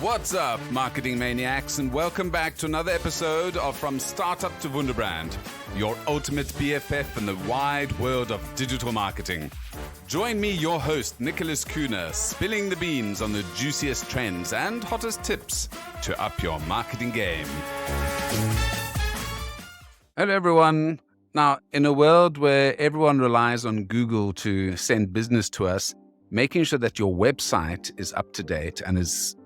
What's up, marketing maniacs, and welcome back to another episode of From Startup to Wunderbrand, your ultimate BFF in the wide world of digital marketing. Join me, your host, Nicholas Kuhner, spilling the beans on the juiciest trends and hottest tips to up your marketing game. Hello, everyone. Now, in a world where everyone relies on Google to send business to us, making sure that your website is up to date and is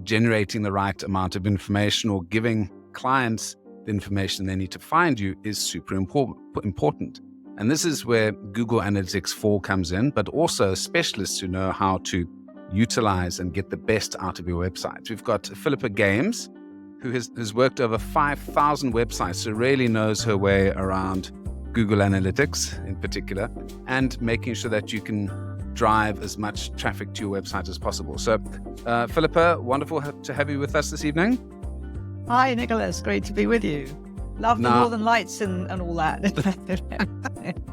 generating the right amount of information or giving clients the information they need to find you is super important. And this is where Google Analytics 4 comes in, but also specialists who know how to utilize and get the best out of your website. We've got Philippa Games, who has worked over 5,000 websites, so really knows her way around Google Analytics in particular, and making sure that you can drive as much traffic to your website as possible. So, Philippa, wonderful to have you with us this evening. Hi, Nicholas. Great to be with you. Love the Northern Lights and all that.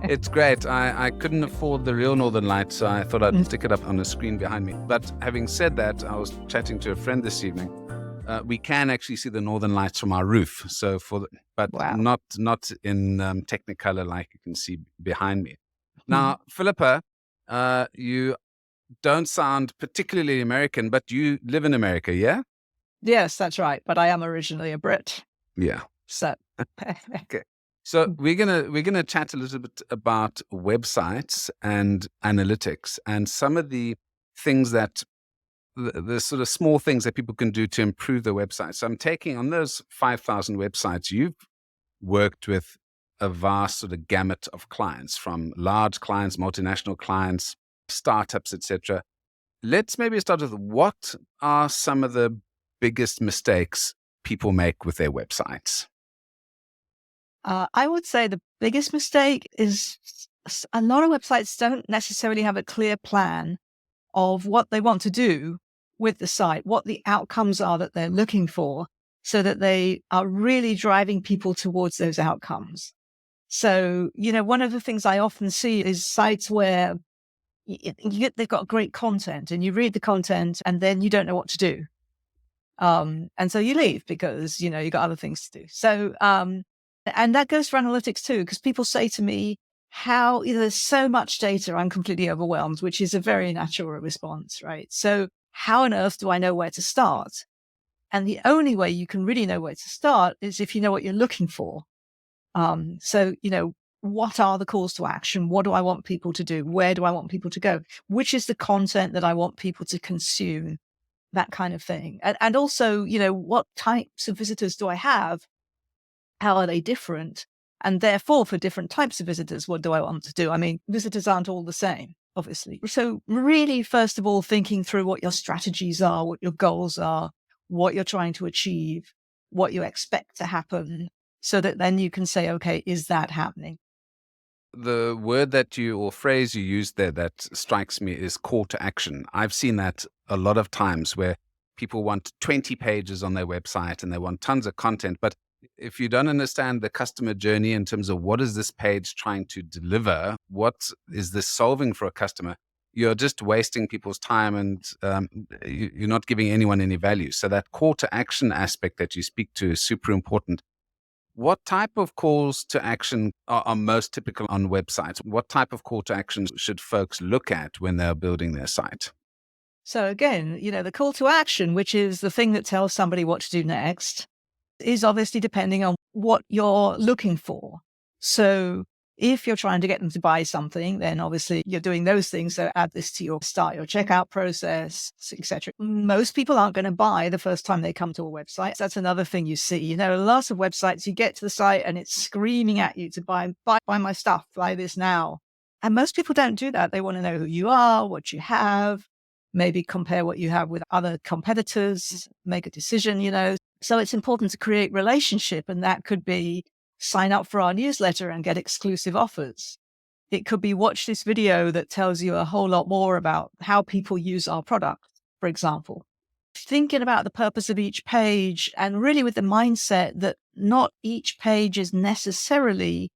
It's great. I couldn't afford the real Northern Lights, so I thought I'd stick it up on the screen behind me. But having said that, I was chatting to a friend this evening. We can actually see the Northern Lights from our roof. So wow. not in Technicolor like you can see behind me. Now, Philippa, you don't sound particularly American, but you live in America, yeah? Yes, that's right. But I am originally a Brit. Yeah. So okay. So we're gonna chat a little bit about websites and analytics and some of the things that the sort of small things that people can do to improve their website. So I'm taking on those 5,000 websites, you've worked with a vast sort of gamut of clients, from large clients, multinational clients, startups, etc. Let's maybe start with, what are some of the biggest mistakes people make with their websites? I would say the biggest mistake is a lot of websites don't necessarily have a clear plan of what they want to do with the site, what the outcomes are that they're looking for, so that they are really driving people towards those outcomes. So, one of the things I often see is sites where they've got great content and you read the content and then you don't know what to do. And so you leave because, you got other things to do. So, and that goes for analytics too, because people say to me, there's so much data, I'm completely overwhelmed, which is a very natural response, right? So how on earth do I know where to start? And the only way you can really know where to start is if you know what you're looking for. So, what are the calls to action? What do I want people to do? Where do I want people to go? Which is the content that I want people to consume? That kind of thing. And also, what types of visitors do I have? How are they different? And therefore, for different types of visitors, what do I want to do? I mean, visitors aren't all the same, obviously. So really, first of all, thinking through what your strategies are, what your goals are, what you're trying to achieve, what you expect to happen, so that then you can say, okay, is that happening? The word or phrase you used there that strikes me is call to action. I've seen that a lot of times where people want 20 pages on their website and they want tons of content. But if you don't understand the customer journey in terms of what is this page trying to deliver, what is this solving for a customer, you're just wasting people's time and you're not giving anyone any value. So that call to action aspect that you speak to is super important. What type of calls to action are most typical on websites? What type of call to action should folks look at when they're building their site? So again, the call to action, which is the thing that tells somebody what to do next, is obviously depending on what you're looking for. So if you're trying to get them to buy something, then obviously you're doing those things. So add this to your checkout process, etc. Most people aren't going to buy the first time they come to a website. That's another thing you see. Lots of websites, you get to the site and it's screaming at you to buy my stuff, buy this now. And most people don't do that. They want to know who you are, what you have, maybe compare what you have with other competitors, make a decision, So it's important to create relationship, and that could be sign up for our newsletter and get exclusive offers. It could be watch this video that tells you a whole lot more about how people use our product, for example. Thinking about the purpose of each page, and really with the mindset that not each page is necessarily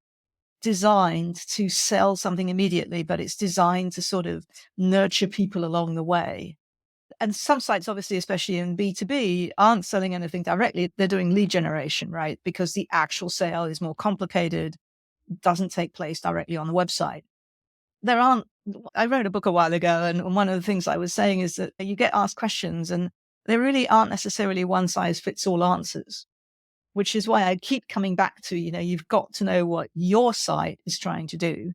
designed to sell something immediately, but it's designed to sort of nurture people along the way. And some sites, obviously, especially in B2B, aren't selling anything directly. They're doing lead generation, right? Because the actual sale is more complicated, doesn't take place directly on the website. I wrote a book a while ago, and one of the things I was saying is that you get asked questions and there really aren't necessarily one size fits all answers, which is why I keep coming back to, you've got to know what your site is trying to do.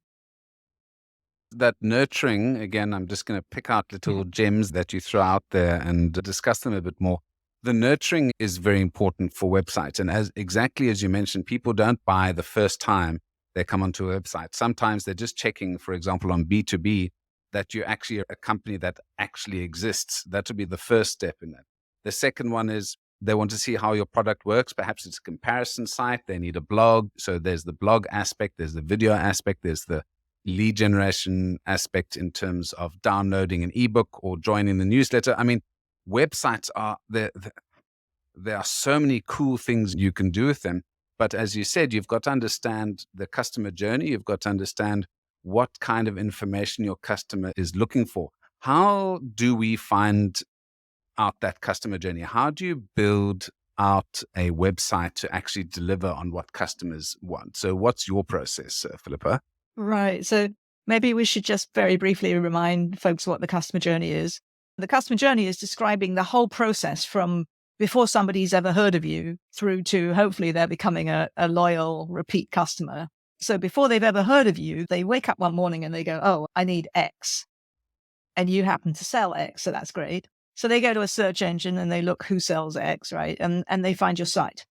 That nurturing, again, I'm just going to pick out little gems that you throw out there and discuss them a bit more. The nurturing is very important for websites. And exactly as you mentioned, people don't buy the first time they come onto a website. Sometimes they're just checking, for example, on B2B, that you're actually a company that actually exists. That would be the first step in that. The second one is they want to see how your product works. Perhaps it's a comparison site. They need a blog. So there's the blog aspect, there's the video aspect, there's the lead generation aspect in terms of downloading an ebook or joining the newsletter. I mean, websites there are so many cool things you can do with them. But as you said, you've got to understand the customer journey. You've got to understand what kind of information your customer is looking for. How do we find out that customer journey? How do you build out a website to actually deliver on what customers want? So what's your process, Philippa? Right. So maybe we should just very briefly remind folks what the customer journey is. The customer journey is describing the whole process from before somebody's ever heard of you through to hopefully they're becoming a loyal repeat customer. So before they've ever heard of you, they wake up one morning and they go, oh, I need X. And you happen to sell X. So that's great. So they go to a search engine and they look who sells X, right? And they find your site.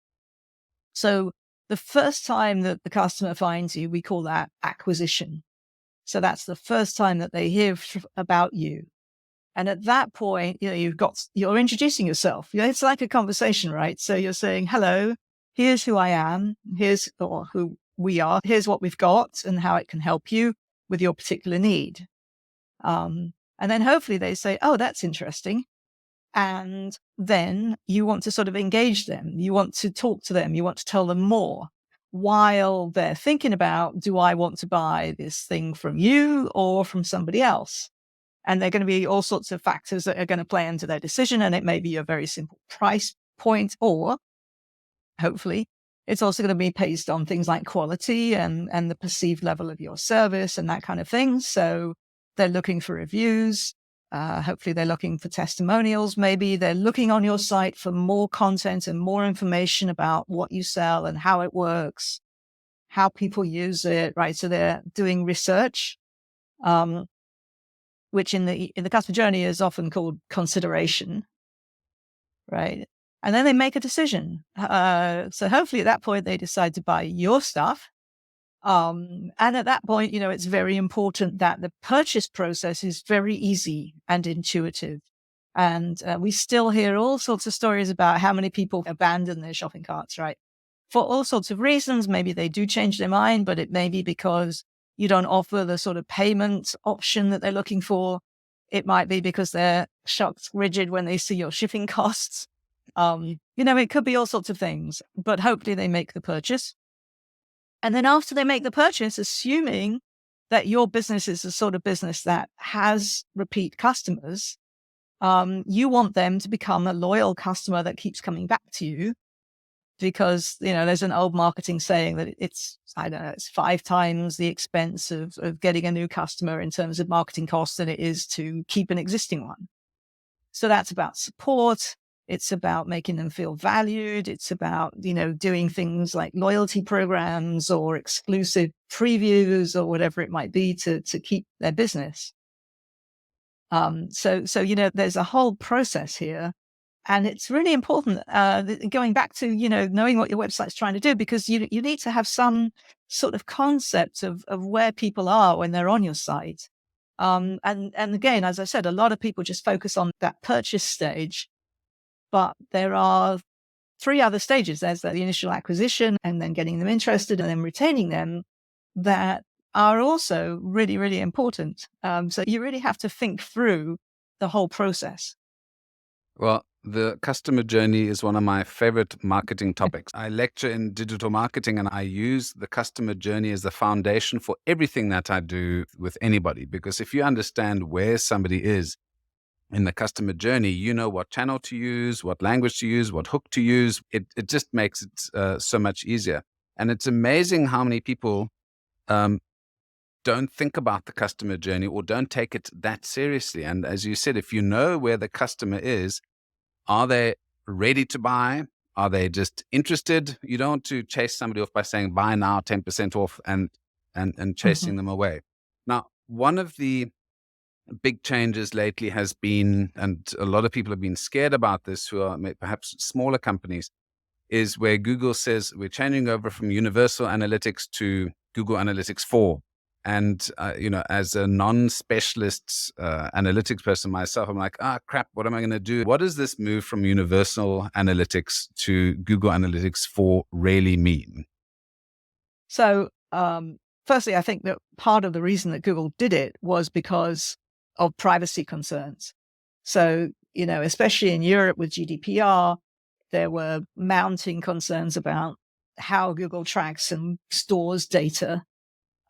So the first time that the customer finds you, we call that acquisition. So that's the first time that they hear about you. And at that point, you're introducing yourself. It's like a conversation, right? So you're saying, hello, here's who I am. Or who we are. Here's what we've got and how it can help you with your particular need. And then hopefully they say, oh, that's interesting. And then you want to sort of engage them. You want to talk to them. You want to tell them more while they're thinking about, do I want to buy this thing from you or from somebody else? And there are going to be all sorts of factors that are going to play into their decision. And it may be a very simple price point, or hopefully it's also going to be based on things like quality and the perceived level of your service and that kind of thing. So they're looking for reviews. Hopefully they're looking for testimonials. Maybe they're looking on your site for more content and more information about what you sell and how it works, how people use it, right? So they're doing research, which in the customer journey is often called consideration, right? And then they make a decision. So hopefully at that point they decide to buy your stuff. And at that point, it's very important that the purchase process is very easy and intuitive. And we still hear all sorts of stories about how many people abandon their shopping carts, right? For all sorts of reasons. Maybe they do change their mind, but it may be because you don't offer the sort of payment option that they're looking for. It might be because they're shocked rigid when they see your shipping costs. It could be all sorts of things, but hopefully they make the purchase. And then after they make the purchase, assuming that your business is the sort of business that has repeat customers, you want them to become a loyal customer that keeps coming back to you. Because, there's an old marketing saying that it's 5 times the expense of getting a new customer in terms of marketing costs than it is to keep an existing one. So that's about support. It's about making them feel valued. It's about, doing things like loyalty programs or exclusive previews or whatever it might be to keep their business. So there's a whole process here. And it's really important, going back to, knowing what your website's trying to do, because you need to have some sort of concept of where people are when they're on your site. And again, as I said, a lot of people just focus on that purchase stage. But there are 3 other stages. There's the initial acquisition and then getting them interested and then retaining them that are also really, really important. So you really have to think through the whole process. Well, the customer journey is one of my favorite marketing topics. I lecture in digital marketing and I use the customer journey as the foundation for everything that I do with anybody. Because if you understand where somebody is in the customer journey, you know what channel to use, what language to use, what hook to use. It just makes it so much easier. And it's amazing how many people um, don't think about the customer journey or don't take it that seriously. And as you said, if you know where the customer is, are they ready to buy? Are they just interested? You don't want to chase somebody off by saying buy now, 10% off, and Mhm. chasing them away. Now, one of the big changes lately has been, and a lot of people have been scared about this who are perhaps smaller companies, is where Google says we're changing over from Universal Analytics to Google Analytics 4. And, as a non-specialist analytics person myself, I'm like, crap, what am I going to do? What does this move from Universal Analytics to Google Analytics 4 really mean? So, firstly, I think that part of the reason that Google did it was because of privacy concerns. So, especially in Europe with GDPR, there were mounting concerns about how Google tracks and stores data.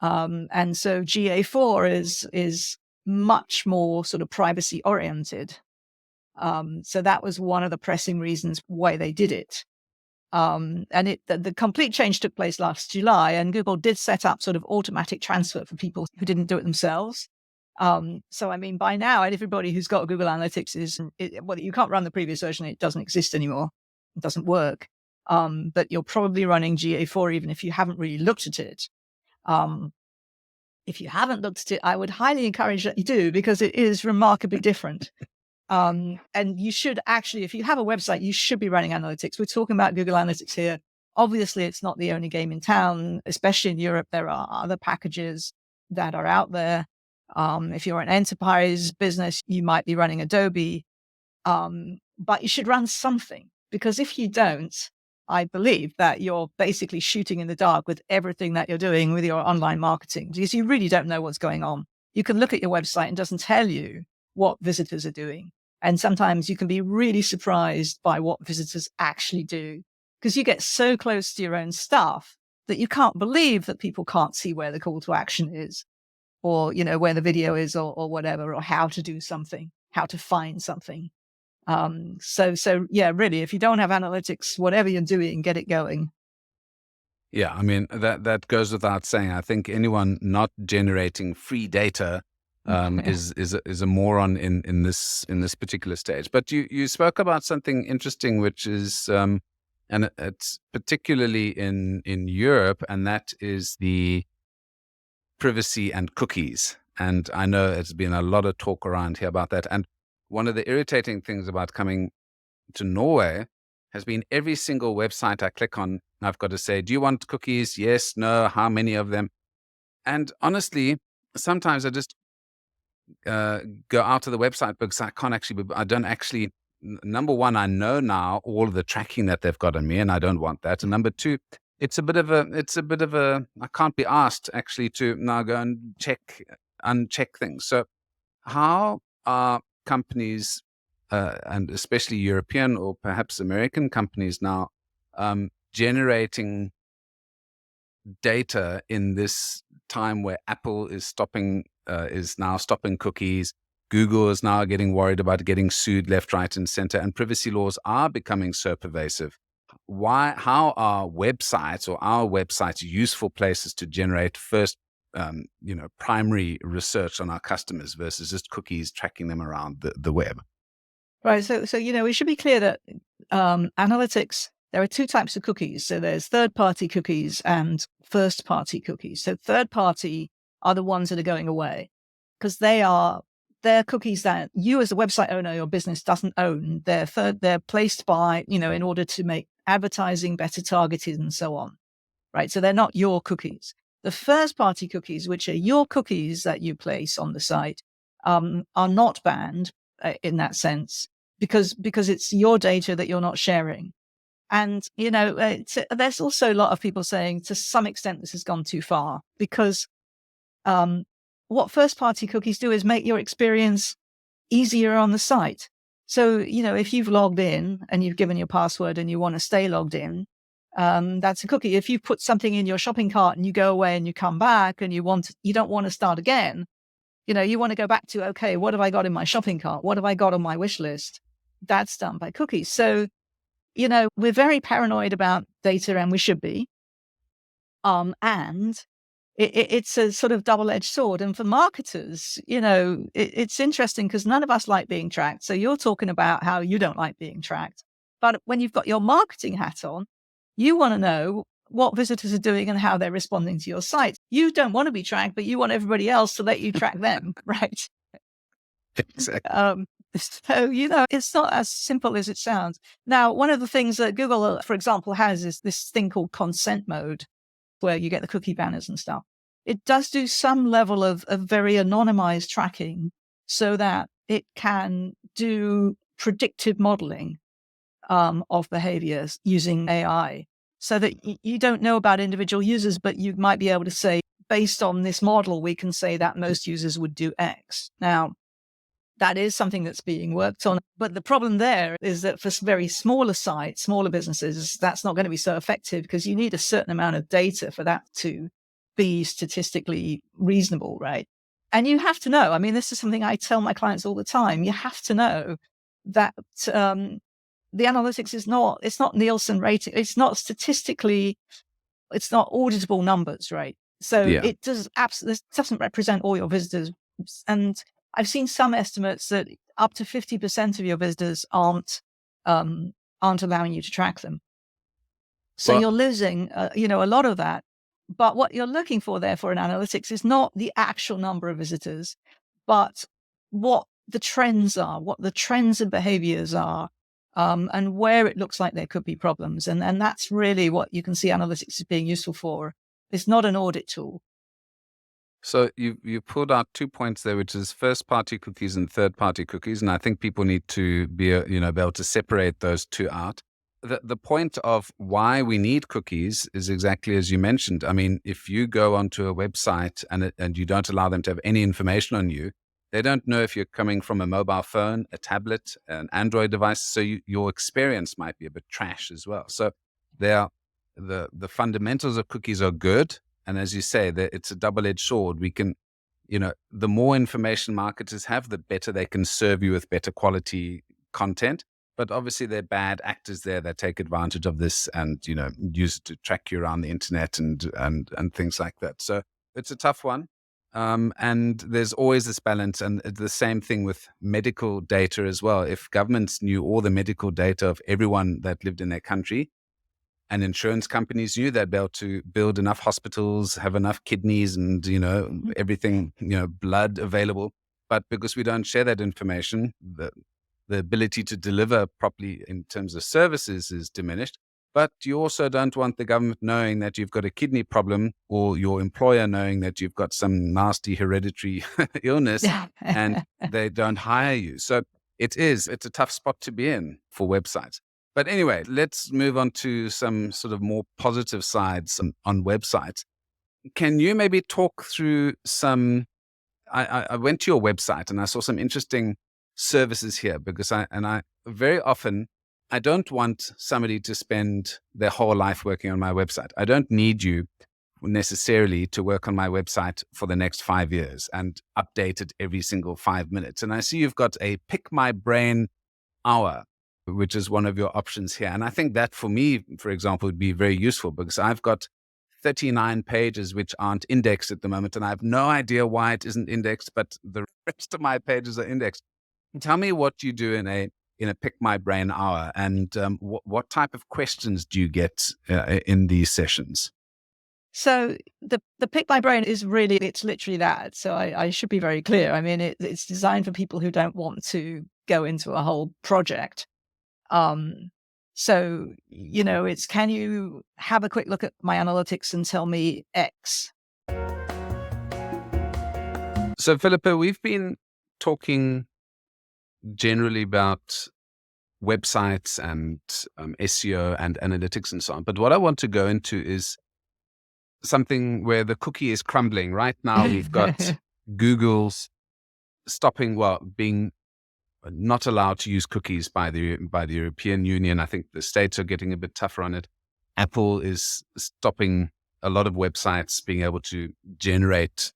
And so GA4 is much more sort of privacy oriented. So that was one of the pressing reasons why they did it. And the complete change took place last July, and Google did set up sort of automatic transfer for people who didn't do it themselves. So, I mean, by now, everybody who's got Google Analytics well, you can't run the previous version. It doesn't exist anymore. It doesn't work. But you're probably running GA4 even if you haven't really looked at it. If you haven't looked at it, I would highly encourage that you do, because it is remarkably different. And you should actually, if you have a website, you should be running analytics. We're talking about Google Analytics here. Obviously, it's not the only game in town, especially in Europe. There are other packages that are out there. If you're an enterprise business, you might be running Adobe, but you should run something, because if you don't, I believe that you're basically shooting in the dark with everything that you're doing with your online marketing, because you really don't know what's going on. You can look at your website and it doesn't tell you what visitors are doing. And sometimes you can be really surprised by what visitors actually do, because you get so close to your own stuff that you can't believe that people can't see where the call to action is, or, where the video is, or whatever, or how to do something, how to find something. So yeah, really, if you don't have analytics, whatever you're doing, get it going. Yeah, I mean, that goes without saying. I think anyone not generating free data is a moron in this particular stage. But you spoke about something interesting, which is and it's particularly in Europe, and that is the privacy and cookies. And I know there's been a lot of talk around here about that. And one of the irritating things about coming to Norway has been every single website I click on, I've got to say, do you want cookies? Yes, no, how many of them? And honestly, sometimes I just go out to the website because I don't actually, number one, I know now all of the tracking that they've got on me, and I don't want that. And number two, it's a bit of a, I can't be asked actually to now go and uncheck things. So how are companies, and especially European or perhaps American companies now, generating data in this time where Apple is now stopping cookies? Google is now getting worried about getting sued left, right, and center, and privacy laws are becoming so pervasive. How are websites or our websites useful places to generate first, primary research on our customers versus just cookies tracking them around the web? Right. So we should be clear that analytics, there are two types of cookies. So there's third-party cookies and first-party cookies. So third-party are the ones that are going away, because they're cookies that you as a website owner, your business doesn't own. They're placed by, in order to make advertising better targeted and so on. Right. So they're not your cookies. The first-party cookies, which are your cookies that you place on the site, are not banned in that sense, because it's your data that you're not sharing. And, there's also a lot of people saying to some extent this has gone too far, because what first-party cookies do is make your experience easier on the site. So, if you've logged in and you've given your password and you want to stay logged in, that's a cookie. If you put something in your shopping cart and you go away and you come back and you don't want to start again, You want to go back to, okay, what have I got in my shopping cart? What have I got on my wish list? That's done by cookies. So, we're very paranoid about data, and we should be. And it's a sort of double-edged sword. And for marketers, it's interesting because none of us like being tracked. So you're talking about how you don't like being tracked. But when you've got your marketing hat on, you want to know what visitors are doing and how they're responding to your site. You don't want to be tracked, but you want everybody else to let you track them, right? Exactly. So, it's not as simple as it sounds. Now, one of the things that Google, for example, has is this thing called consent mode, where you get the cookie banners and stuff. It does do some level of very anonymized tracking so that it can do predictive modeling of behaviors using AI, so that you don't know about individual users, but you might be able to say, based on this model, we can say that most users would do X. Now, that is something that's being worked on. But the problem there is that for very smaller sites, smaller businesses, that's not going to be so effective because you need a certain amount of data for that to be statistically reasonable, right? And you have to know, I mean, this is something I tell my clients all the time. You have to know that the analytics it's not Nielsen rating. It's not statistically, it's not auditable numbers, right? So Yeah. it doesn't represent all your visitors. And I've seen some estimates that up to 50% of your visitors aren't allowing you to track them. So Well, you're losing, a lot of that. But what you're looking for there for an analytics is not the actual number of visitors, but what the trends are, what the trends and behaviors are, and where it looks like there could be problems. And that's really what you can see analytics is being useful for. It's not an audit tool. so you pulled out 2 points there, which is first-party cookies and third-party cookies, and I think people need to be able to separate those two out. The point of why we need cookies is exactly as you mentioned. I mean, if you go onto a website and you don't allow them to have any information on you, they don't know if you're coming from a mobile phone, a tablet, an Android device. So your experience might be a bit trash as well. So the fundamentals of cookies are good. And as you say, it's a double-edged sword. We can, the more information marketers have, the better they can serve you with better quality content. But obviously, there are bad actors there that take advantage of this and, use it to track you around the internet and things like that. So it's a tough one. And there's always this balance. And the same thing with medical data as well. If governments knew all the medical data of everyone that lived in their country, and insurance companies knew they'd be able to build enough hospitals, have enough kidneys and, everything, blood available. But because we don't share that information, the ability to deliver properly in terms of services is diminished. But you also don't want the government knowing that you've got a kidney problem or your employer knowing that you've got some nasty hereditary illness and they don't hire you. So it's a tough spot to be in for websites. But anyway, let's move on to some sort of more positive sides on websites. Can you maybe talk through some? I went to your website and I saw some interesting services here because I very often I don't want somebody to spend their whole life working on my website. I don't need you necessarily to work on my website for the next 5 years and update it every single 5 minutes. And I see you've got a Pick My Brain hour, which is one of your options here. And I think that for me, for example, would be very useful because I've got 39 pages which aren't indexed at the moment. And I have no idea why it isn't indexed, but the rest of my pages are indexed. Tell me what you do in a Pick My Brain hour and what type of questions do you get in these sessions? So the Pick My Brain is it's literally that. So I should be very clear. I mean, it's designed for people who don't want to go into a whole project. So, it's, can you have a quick look at my analytics and tell me X? So, Philippa, we've been talking generally about websites and SEO and analytics and so on. But what I want to go into is something where the cookie is crumbling. Right now, we've got Google's being not allowed to use cookies by the European Union. I think the states are getting a bit tougher on it. Apple is stopping a lot of websites being able to generate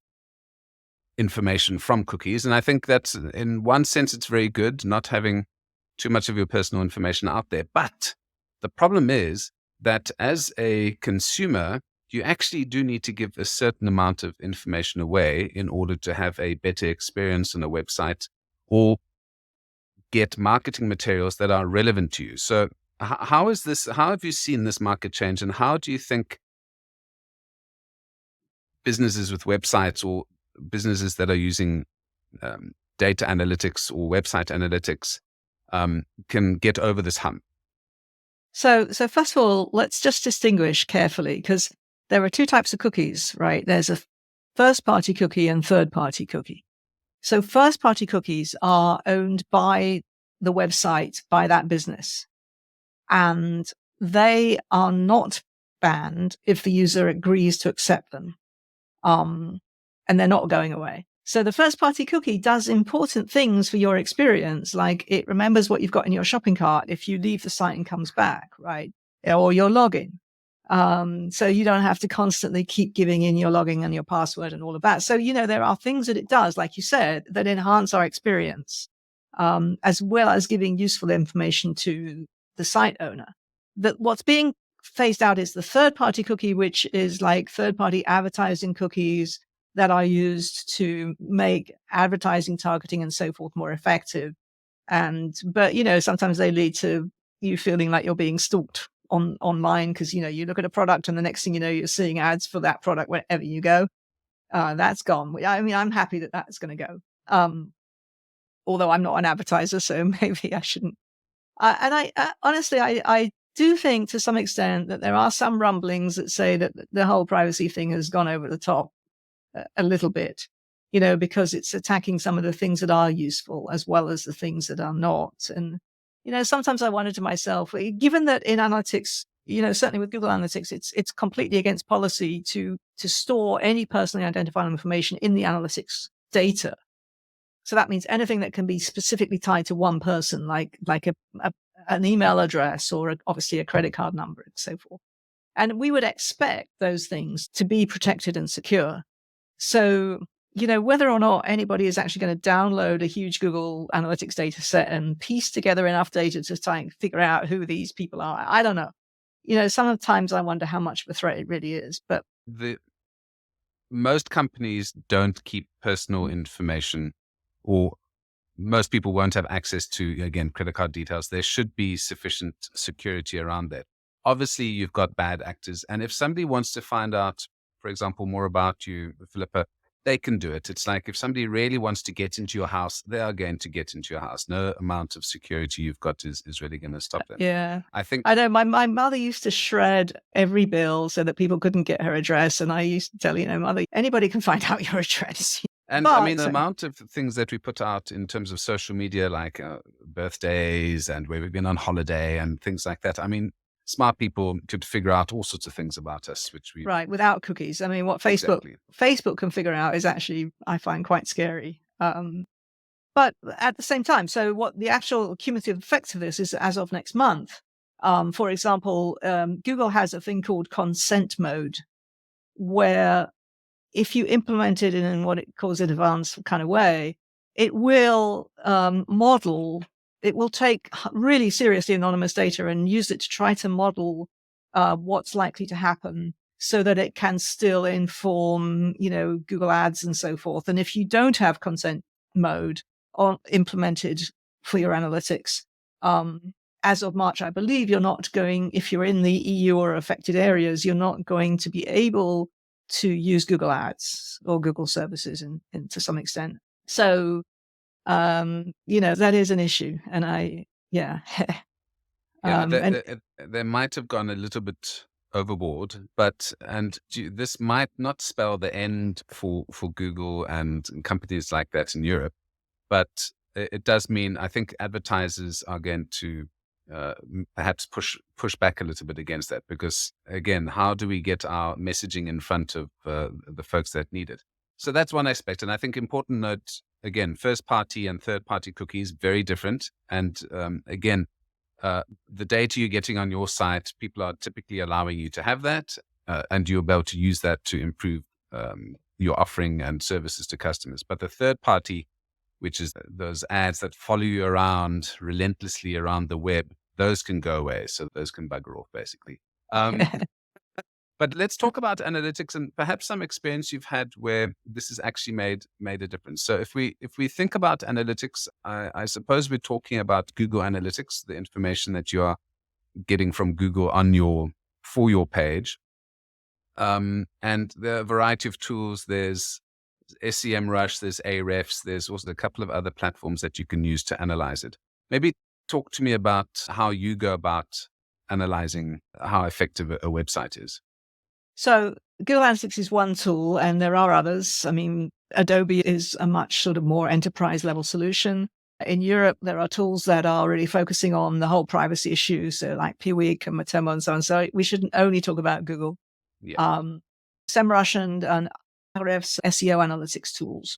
information from cookies. And I think that in one sense, it's very good not having too much of your personal information out there. But the problem is that as a consumer, you actually do need to give a certain amount of information away in order to have a better experience on a website or get marketing materials that are relevant to you. So how is this, how have you seen this market change, and how do you think businesses with websites or businesses that are using data analytics or website analytics can get over this hump? So first of all, let's just distinguish carefully, because there are two types of cookies, right? There's a first-party cookie and third-party cookie. So first-party cookies are owned by the website, by that business, and they are not banned if the user agrees to accept them, and they're not going away. So the first-party cookie does important things for your experience, like it remembers what you've got in your shopping cart if you leave the site and comes back, right? Or your login. So you don't have to constantly keep giving in your login and your password and all of that. So, there are things that it does, like you said, that enhance our experience, as well as giving useful information to the site owner. That what's being phased out is the third-party cookie, which is like third-party advertising cookies that are used to make advertising, targeting, and so forth more effective. But sometimes they lead to you feeling like you're being stalked online, because you look at a product and the next thing you know, you're seeing ads for that product wherever you go. That's gone. I mean, I'm happy that that's going to go. Although I'm not an advertiser, so maybe I shouldn't. I honestly, I do think to some extent that there are some rumblings that say that the whole privacy thing has gone over the top a little bit, because it's attacking some of the things that are useful as well as the things that are not. And, sometimes I wonder to myself, given that in analytics, certainly with Google Analytics, it's completely against policy to store any personally identifiable information in the analytics data. So that means anything that can be specifically tied to one person, like an email address or obviously a credit card number and so forth. And we would expect those things to be protected and secure. So, whether or not anybody is actually going to download a huge Google Analytics data set and piece together enough data to try and figure out who these people are, I don't know. Sometimes I wonder how much of a threat it really is. But most companies don't keep personal information, or most people won't have access to, again, credit card details. There should be sufficient security around that. Obviously, you've got bad actors. And if somebody wants to find out, for example, more about you, Philippa, they can do it. It's like if somebody really wants to get into your house, they are going to get into your house. No amount of security you've got is really going to stop them. Yeah. I know my mother used to shred every bill so that people couldn't get her address. And I used to tell, mother, anybody can find out your address. And I mean, the amount of things that we put out in terms of social media, like birthdays and where we've been on holiday and things like that. I mean, smart people could figure out all sorts of things about us, which we right, without cookies. I mean, what Facebook can figure out is actually, I find, quite scary. But at the same time, so what the actual cumulative effects of this is, as of next month, for example, Google has a thing called consent mode, where if you implement it in what it calls an advanced kind of way, it will it will take really seriously anonymous data and use it to try to model what's likely to happen so that it can still inform, Google Ads and so forth. And if you don't have consent mode implemented for your analytics, as of March, I believe you're not going, if you're in the EU or affected areas, you're not going to be able to use Google Ads or Google services in to some extent. So, that is an issue. And they might have gone a little bit overboard, and this might not spell the end for Google and companies like that in Europe, but it does mean, I think advertisers are going to perhaps push back a little bit against that, because again, how do we get our messaging in front of the folks that need it? So that's one aspect. And I think important note, again, first party and third party cookies, very different. And again, the data you're getting on your site, people are typically allowing you to have that, and you'll be able to use that to improve your offering and services to customers. But the third party, which is those ads that follow you around relentlessly around the web, those can go away. So those can bugger off, basically. But let's talk about analytics and perhaps some experience you've had where this has actually made a difference. So if we think about analytics, I suppose we're talking about Google Analytics, the information that you are getting from Google for your page. And there are a variety of tools. There's SEMrush, there's Ahrefs, there's also a couple of other platforms that you can use to analyze it. Maybe talk to me about how you go about analyzing how effective a website is. So Google Analytics is one tool, and there are others. I mean, Adobe is a much sort of more enterprise level solution. In Europe, there are tools that are really focusing on the whole privacy issue, so like Piwik and Matomo and so on. So we shouldn't only talk about Google. Yeah. SEMrush and Ahrefs SEO analytics tools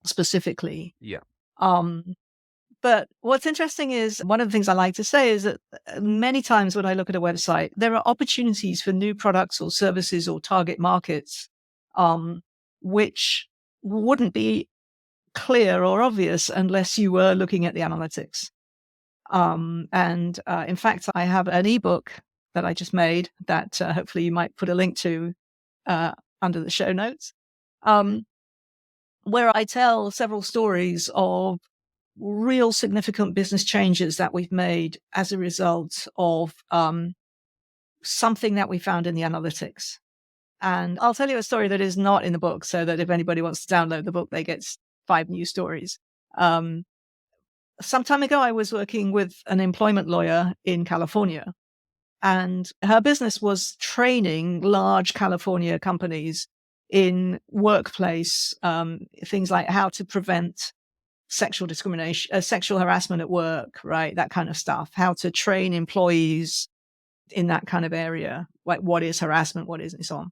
specifically. Yeah. But what's interesting is one of the things I like to say is that many times when I look at a website, there are opportunities for new products or services or target markets, which wouldn't be clear or obvious unless you were looking at the analytics. In fact, I have an ebook that I just made that hopefully you might put a link to under the show notes, where I tell several stories of real significant business changes that we've made as a result of something that we found in the analytics. And I'll tell you a story that is not in the book, so that if anybody wants to download the book, they get 5 new stories. Some time ago, I was working with an employment lawyer in California, and her business was training large California companies in workplace, things like how to prevent sexual discrimination, sexual harassment at work, right? That kind of stuff. How to train employees in that kind of area, like what is harassment, what isn't, and so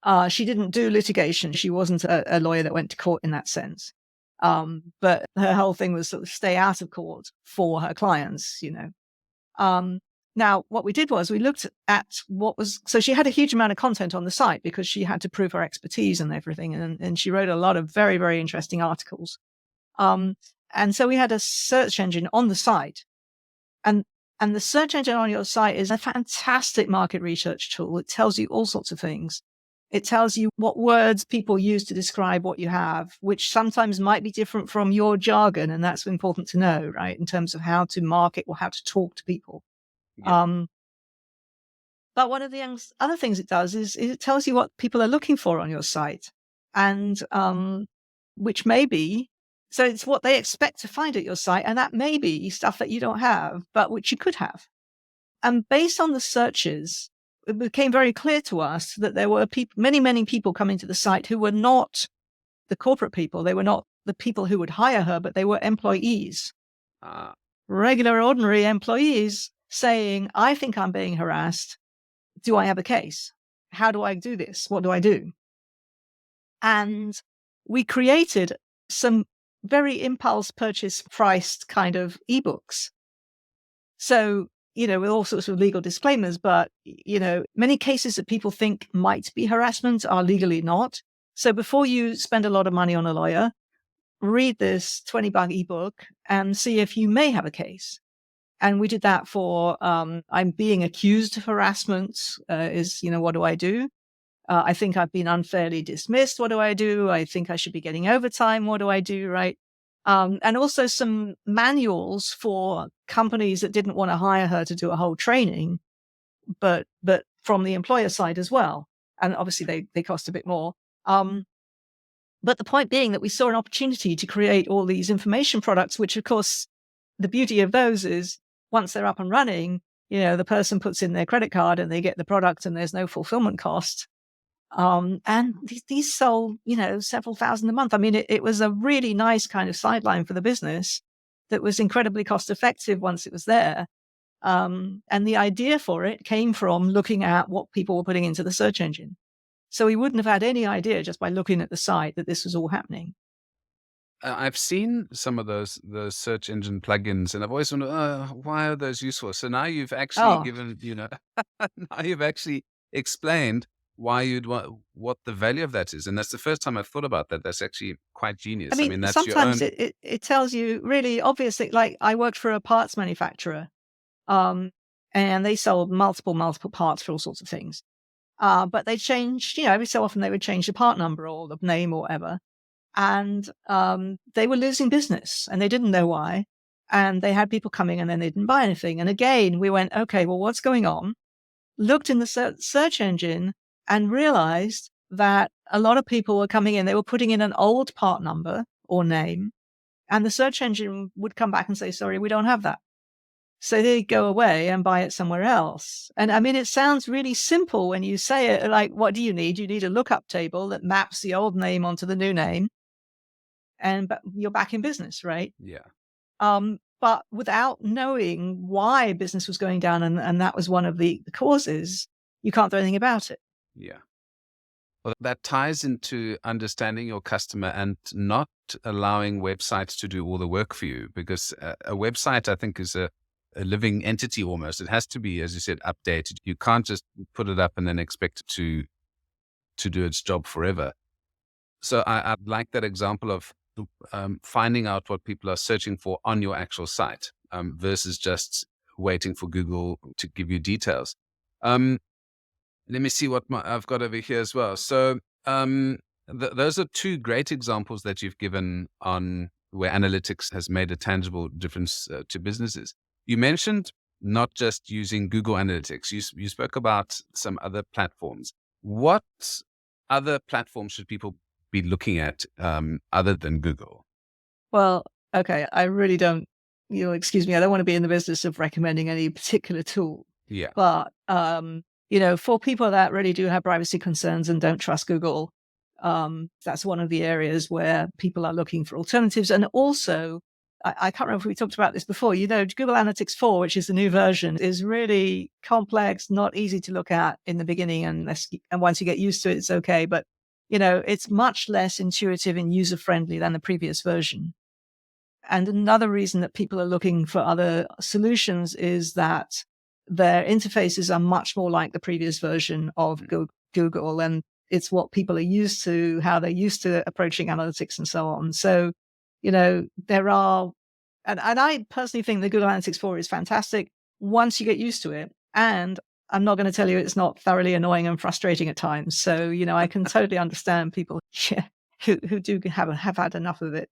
on. She didn't do litigation. She wasn't a lawyer that went to court in that sense. But her whole thing was sort of stay out of court for her clients, you know. Now, what we did was we looked at so she had a huge amount of content on the site because she had to prove her expertise and everything. And she wrote a lot of very, very interesting articles. And so we had a search engine on the site, and the search engine on your site is a fantastic market research tool. It tells you all sorts of things. It tells you what words people use to describe what you have, which sometimes might be different from your jargon. And that's important to know, right? In terms of how to market or how to talk to people. Yeah. But one of the other things it does is it tells you what people are looking for on your site, and which may be, so it's what they expect to find at your site, and that may be stuff that you don't have, but which you could have. And based on the searches, it became very clear to us that there were many, many people coming to the site who were not the corporate people. They were not the people who would hire her, but they were employees, regular, ordinary employees saying, I think I'm being harassed. Do I have a case? How do I do this? What do I do? And we created some very impulse purchase priced kind of ebooks. So, you know, with all sorts of legal disclaimers, but, you know, many cases that people think might be harassment are legally not. So before you spend a lot of money on a lawyer, read this $20 ebook and see if you may have a case. And we did that for, I'm being accused of harassment, what do I do? I think I've been unfairly dismissed. What do I do? I think I should be getting overtime. What do I do? Right. And also some manuals for companies that didn't want to hire her to do a whole training, but from the employer side as well. And obviously they cost a bit more. But the point being that we saw an opportunity to create all these information products, which of course, the beauty of those is once they're up and running, you know, the person puts in their credit card and they get the product and there's no fulfillment cost. And these sold, you know, several thousand a month. I mean, it was a really nice kind of sideline for the business that was incredibly cost effective once it was there. And the idea for it came from looking at what people were putting into the search engine. So we wouldn't have had any idea just by looking at the site that this was all happening. I've seen some of those search engine plugins, and I've always wondered, why are those useful? So now you've actually given, you know, now you've actually explained why you'd want, what the value of that is. And that's the first time I've thought about that. That's actually quite I genius. I mean, mean, that's your sometimes own. it tells you really obviously, like I worked for a parts manufacturer, um, and they sold multiple parts for all sorts of things. But they changed, every so often they would change the part number or the name or whatever. And they were losing business and they didn't know why. And they had people coming and then they didn't buy anything. And again, we went, okay, well, what's going on? Looked in the search engine and realized that a lot of people were coming in, they were putting in an old part number or name, and the search engine would come back and say, sorry, we don't have that. So they go away and buy it somewhere else. And I mean, it sounds really simple when you say it, like, what do you need? You need a lookup table that maps the old name onto the new name, and but you're back in business, right? Yeah. But without knowing why business was going down, and that was one of the causes, you can't do anything about it. Yeah. Well, that ties into understanding your customer and not allowing websites to do all the work for you, because a website, I think, is a living entity almost. It has to be, as you said, updated. You can't just put it up and then expect it to do its job forever. So I like that example of finding out what people are searching for on your actual site, versus just waiting for Google to give you details. Um, Let me see what I've got over here as well. So those are two great examples that you've given on where analytics has made a tangible difference to businesses. You mentioned not just using Google Analytics. You spoke about some other platforms. What other platforms should people be looking at other than Google? Well, okay, I really don't, excuse me, I don't want to be in the business of recommending any particular tool. Yeah. But, for people that really do have privacy concerns and don't trust Google, that's one of the areas where people are looking for alternatives. And also, I can't remember if we talked about this before, Google Analytics 4, which is the new version, is really complex, not easy to look at in the beginning. And once you get used to it, it's okay. But, it's much less intuitive and user-friendly than the previous version. And another reason that people are looking for other solutions is that their interfaces are much more like the previous version of Google, and it's what people are used to, how they're used to approaching analytics and so on. So, there are, and I personally think the Google Analytics 4 is fantastic once you get used to it. And I'm not going to tell you it's not thoroughly annoying and frustrating at times. So, I can totally understand people who do have had enough of it.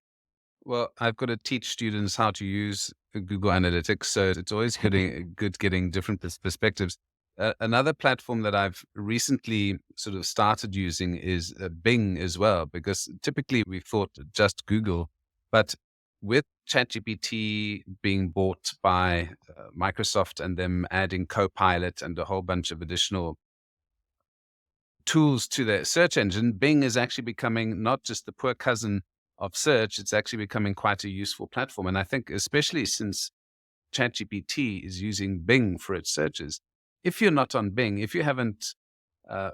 Well, I've got to teach students how to use Google Analytics, so it's always getting different perspectives. Another platform that I've recently sort of started using is Bing as well, because typically we thought just Google, but with ChatGPT being bought by Microsoft and them adding Copilot and a whole bunch of additional tools to their search engine, Bing is actually becoming not just the poor cousin of search, it's actually becoming quite a useful platform. And I think especially since ChatGPT is using Bing for its searches, if you're not on Bing, uh,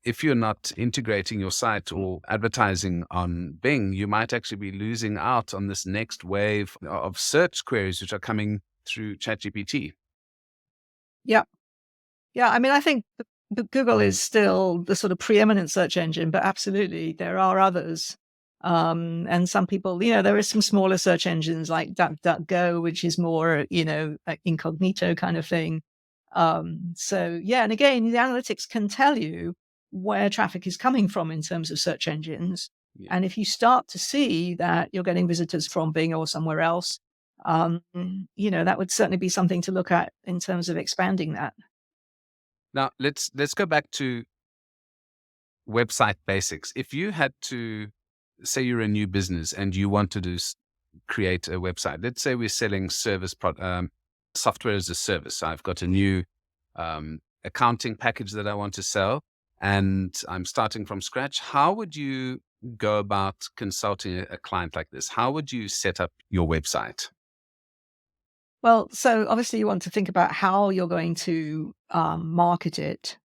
if you're not integrating your site or advertising on Bing, you might actually be losing out on this next wave of search queries which are coming through ChatGPT. Yeah. Yeah. I mean, I think Google is still the sort of preeminent search engine, but absolutely there are others. And some people, there is some smaller search engines like DuckDuckGo, which is more, like incognito kind of thing. So yeah, and again, the analytics can tell you where traffic is coming from in terms of search engines. Yeah. And if you start to see that you're getting visitors from Bing or somewhere else, that would certainly be something to look at in terms of expanding that. Now let's go back to website basics. If you had to say you're a new business and you want to create a website, let's say we're selling software as a service. So I've got a new accounting package that I want to sell and I'm starting from scratch. How would you go about consulting a client like this? How would you set up your website? Well, so obviously you want to think about how you're going to market it,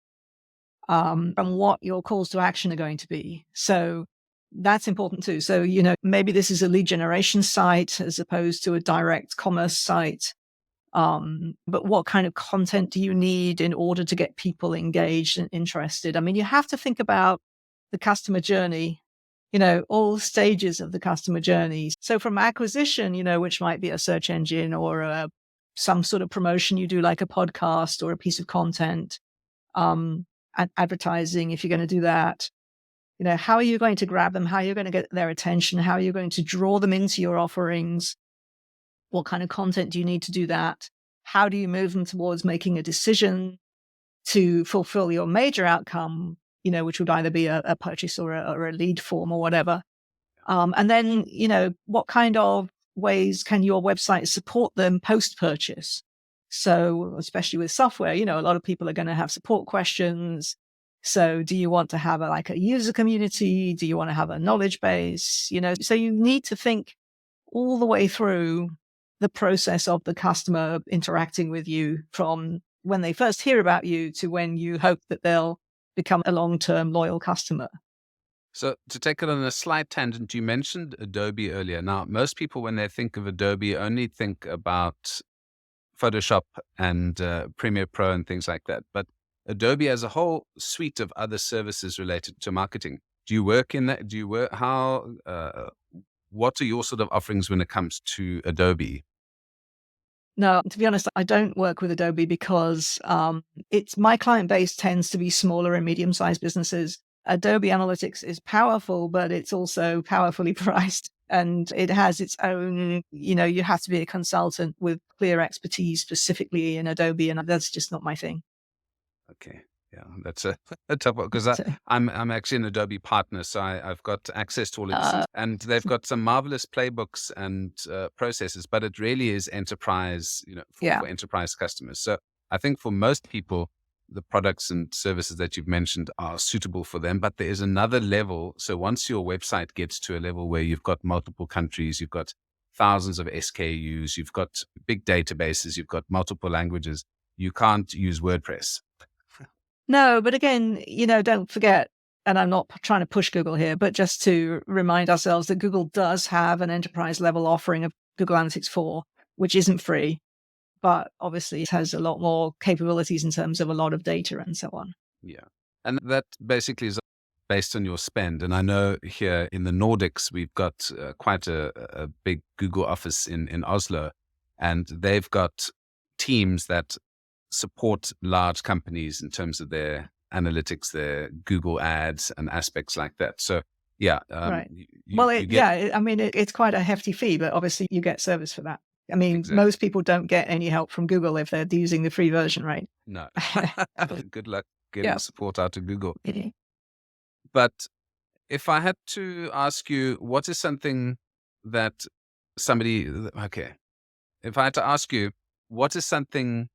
and what your calls to action are going to be. So that's important too. So, maybe this is a lead generation site as opposed to a direct commerce site. But what kind of content do you need in order to get people engaged and interested? I mean, you have to think about the customer journey, all stages of the customer journey. So from acquisition, which might be a search engine or some sort of promotion you do, like a podcast or a piece of content, and advertising, if you're going to do that, how are you going to grab them? How are you going to get their attention? How are you going to draw them into your offerings? What kind of content do you need to do that? How do you move them towards making a decision to fulfill your major outcome, which would either be a purchase or a lead form or whatever. And then, what kind of ways can your website support them post-purchase? So especially with software, a lot of people are going to have support questions. So do you want to have a user community? Do you want to have a knowledge base? So you need to think all the way through the process of the customer interacting with you, from when they first hear about you to when you hope that they'll become a long-term loyal customer. So to take it on a slight tangent, you mentioned Adobe earlier. Now, most people, when they think of Adobe, only think about Photoshop and Premiere Pro and things like that. But Adobe has a whole suite of other services related to marketing. Do you work in that? What are your sort of offerings when it comes to Adobe? No, to be honest, I don't work with Adobe because it's my client base tends to be smaller and medium-sized businesses. Adobe Analytics is powerful, but it's also powerfully priced, and it has its own, you have to be a consultant with clear expertise specifically in Adobe, and that's just not my thing. Okay. Yeah, that's a tough one, because I'm actually an Adobe partner, so I've got access to all of this, and they've got some marvelous playbooks and processes, but it really is enterprise, for enterprise customers. So I think for most people, the products and services that you've mentioned are suitable for them, but there is another level. So once your website gets to a level where you've got multiple countries, you've got thousands of SKUs, you've got big databases, you've got multiple languages, you can't use WordPress. No, but again, don't forget, and I'm not trying to push Google here, but just to remind ourselves that Google does have an enterprise level offering of Google Analytics 4, which isn't free, but obviously it has a lot more capabilities in terms of a lot of data and so on. Yeah. And that basically is based on your spend. And I know here in the Nordics, we've got quite a big Google office in Oslo, and they've got teams that support large companies in terms of their analytics, their Google ads and aspects like that. So yeah. Right. I mean, it's quite a hefty fee, but obviously you get service for that. I mean, Exactly. Most people don't get any help from Google if they're using the free version, right? No. Good luck getting support out of Google. Mm-hmm. But if I had to ask you, what is something that if I had to ask you, what is something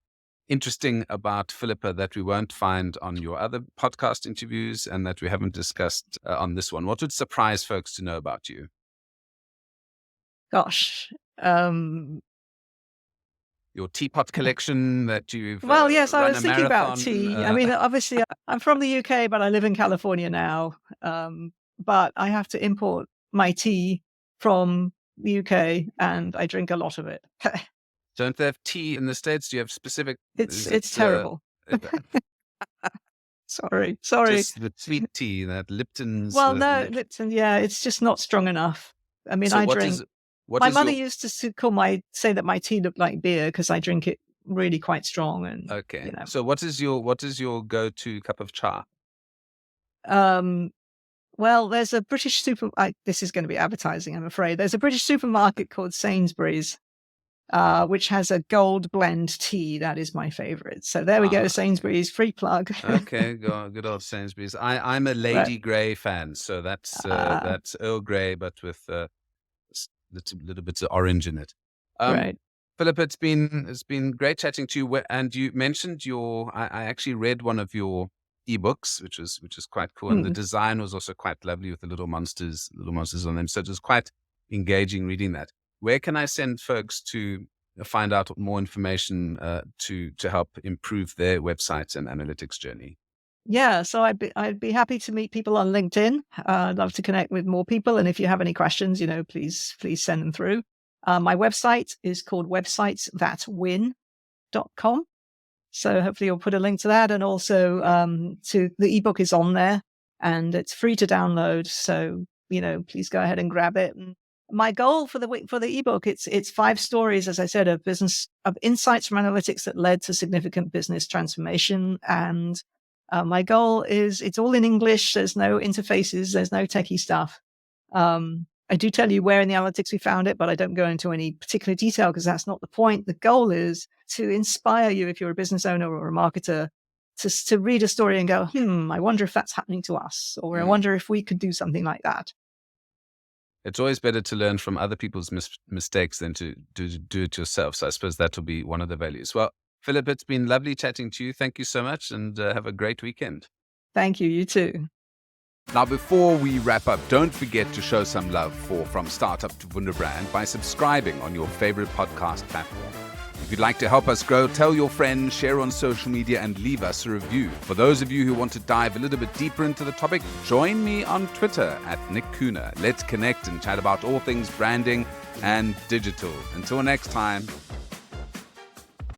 interesting about Philippa that we won't find on your other podcast interviews and that we haven't discussed on this one? What would surprise folks to know about you? Gosh. Your teapot collection that you've Well, yes, I run was a thinking about marathon, tea. I mean, obviously, I'm from the UK, but I live in California now. But I have to import my tea from the UK, and I drink a lot of it. Don't they have tea in the States? Do you have specific? It's terrible. Sorry. Just the sweet tea, that Lipton's. Well, no, Lipton, it's just not strong enough. I mean, So I what drink. is- what My is mother your- used to say that my tea looked like beer because I drink it really quite strong. And Okay. So what is your go-to cup of cha? Well, there's a British this is going to be advertising, I'm afraid. There's a British supermarket called Sainsbury's, which has a gold blend tea. That is my favorite. So there we go, Sainsbury's, free plug. Okay, good old Sainsbury's. I'm a Lady Grey fan, so that's Earl Grey, but with little bits of orange in it. Right. Philippa, it's been great chatting to you. And you mentioned I actually read one of your ebooks, which is quite cool, and the design was also quite lovely with the little monsters on them. So it was quite engaging reading that. Where can I send folks to find out more information to help improve their websites and analytics journey? Yeah, so I'd be happy to meet people on LinkedIn. I'd love to connect with more people, and if you have any questions, please send them through. My website is called Websites That Win, nickcooner.com. So hopefully you'll put a link to that. And also to the ebook is on there and it's free to download. So, please go ahead and grab it. And my goal for the ebook, it's 5 stories, as I said, of insights from analytics that led to significant business transformation. And my goal is it's all in English. There's no interfaces. There's no techie stuff. I do tell you where in the analytics we found it, but I don't go into any particular detail because that's not the point. The goal is to inspire you, if you're a business owner or a marketer, to read a story and go, I wonder if that's happening to us, or I wonder if we could do something like that. It's always better to learn from other people's mistakes than to do it yourself. So I suppose that will be one of the values. Well, Philippa, it's been lovely chatting to you. Thank you so much and have a great weekend. Thank you. You too. Now, before we wrap up, don't forget to show some love for From Startup to Wunderbrand by subscribing on your favorite podcast platform. If you'd like to help us grow, tell your friends, share on social media, and leave us a review. For those of you who want to dive a little bit deeper into the topic, join me on Twitter @NickCooner. Let's connect and chat about all things branding and digital. Until next time.